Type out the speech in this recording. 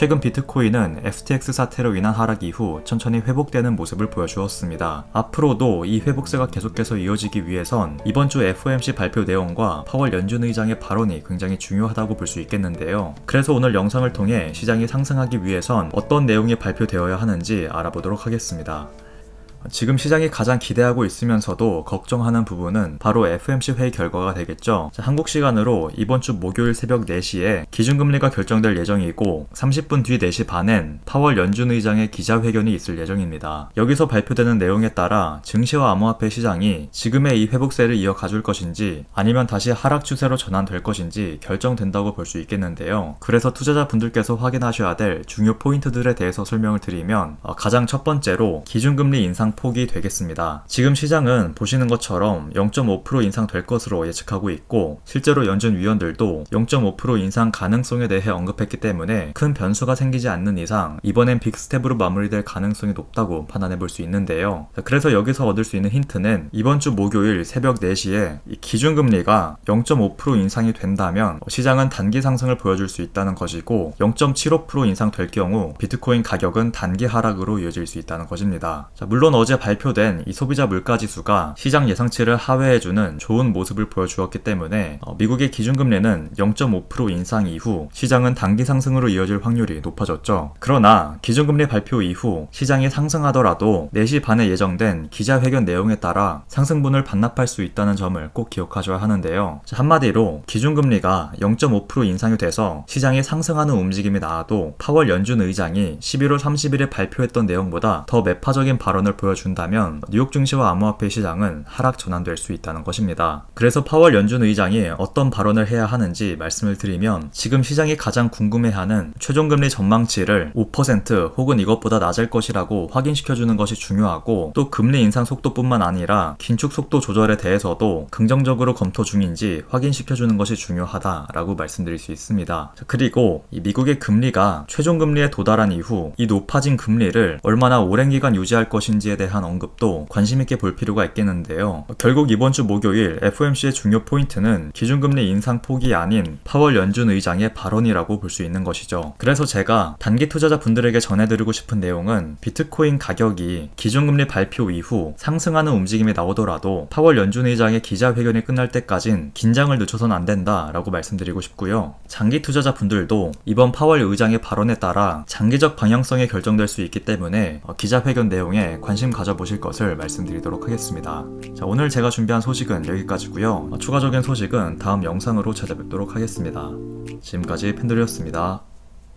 최근 비트코인은 FTX 사태로 인한 하락 이후 천천히 회복되는 모습을 보여주었습니다. 앞으로도 이 회복세가 계속해서 이어지기 위해선 이번 주 FOMC 발표 내용과 파월 연준 의장의 발언이 굉장히 중요하다고 볼 수 있겠는데요. 그래서 오늘 영상을 통해 시장이 상승하기 위해선 어떤 내용이 발표되어야 하는지 알아보도록 하겠습니다. 지금 시장이 가장 기대하고 있으면서도 걱정하는 부분은 바로 FOMC 회의 결과가 되겠죠. 한국 시간으로 이번 주 목요일 새벽 4시에 기준금리가 결정될 예정이고 30분 뒤 4시 반엔 파월 연준 의장의 기자회견이 있을 예정입니다. 여기서 발표되는 내용에 따라 증시와 암호화폐 시장이 지금의 이 회복세를 이어가줄 것인지 아니면 다시 하락 추세로 전환될 것인지 결정된다고 볼 수 있겠는데요. 그래서 투자자분들께서 확인하셔야 될 중요 포인트들에 대해서 설명을 드리면 가장 첫 번째로 기준금리 인상 폭이 되겠습니다. 지금 시장은 보시는 것처럼 0.5% 인상될 것으로 예측하고 있고 실제로 연준 위원들도 0.5% 인상 가능성에 대해 언급했기 때문에 큰 변수가 생기지 않는 이상 이번엔 빅스텝으로 마무리될 가능성이 높다고 판단해 볼 수 있는데요. 그래서 여기서 얻을 수 있는 힌트는 이번 주 목요일 새벽 4시에 이 기준금리가 0.5% 인상이 된다면 시장은 단기 상승을 보여줄 수 있다는 것이고 0.75% 인상될 경우 비트코인 가격은 단기 하락으로 이어질 수 있다는 것입니다. 물론 어제 발표된 이 소비자 물가지수가 시장 예상치를 하회해주는 좋은 모습을 보여주었기 때문에 미국의 기준금리는 0.5% 인상 이후 시장은 단기 상승으로 이어질 확률이 높아졌죠. 그러나 기준금리 발표 이후 시장이 상승하더라도 4시 반에 예정된 기자회견 내용에 따라 상승분을 반납할 수 있다는 점을 꼭 기억하셔야 하는데요. 한마디로 기준금리가 0.5% 인상이 돼서 시장이 상승하는 움직임이 나와도 파월 연준 의장이 11월 30일에 발표했던 내용보다 더 매파적인 발언을 보여준다면 뉴욕 증시와 암호화폐 시장은 하락 전환될 수 있다는 것입니다. 그래서 파월 연준 의장이 어떤 발언을 해야 하는지 말씀을 드리면 지금 시장이 가장 궁금해하는 최종금리 전망치를 5% 혹은 이것보다 낮을 것이라고 확인시켜주는 것이 중요하고 또 금리 인상 속도뿐만 아니라 긴축 속도 조절에 대해서도 긍정적으로 검토 중인지 확인시켜주는 것이 중요하다라고 말씀드릴 수 있습니다. 그리고 이 미국의 금리가 최종금리에 도달한 이후 이 높아진 금리를 얼마나 오랜 기간 유지할 것인지에 대한 언급도 관심있게 볼 필요가 있겠는데요. 결국 이번 주 목요일 FOMC의 중요 포인트는 기준금리 인상 폭이 아닌 파월 연준 의장의 발언이라고 볼 수 있는 것이죠. 그래서 제가 단기 투자자분들에게 전해드리고 싶은 내용은 비트코인 가격이 기준금리 발표 이후 상승하는 움직임이 나오더라도 파월 연준 의장의 기자회견이 끝날 때까진 긴장을 늦춰서는 안 된다라고 말씀드리고 싶고요. 장기 투자자분들도 이번 파월 의장의 발언에 따라 장기적 방향성이 결정될 수 있기 때문에 기자회견 내용에 관심 가져보실 것을 말씀드리도록 하겠습니다. 오늘 제가 준비한 소식은 여기까지고요. 추가적인 소식은 다음 영상으로 찾아뵙도록 하겠습니다. 지금까지 팬들이었습니다.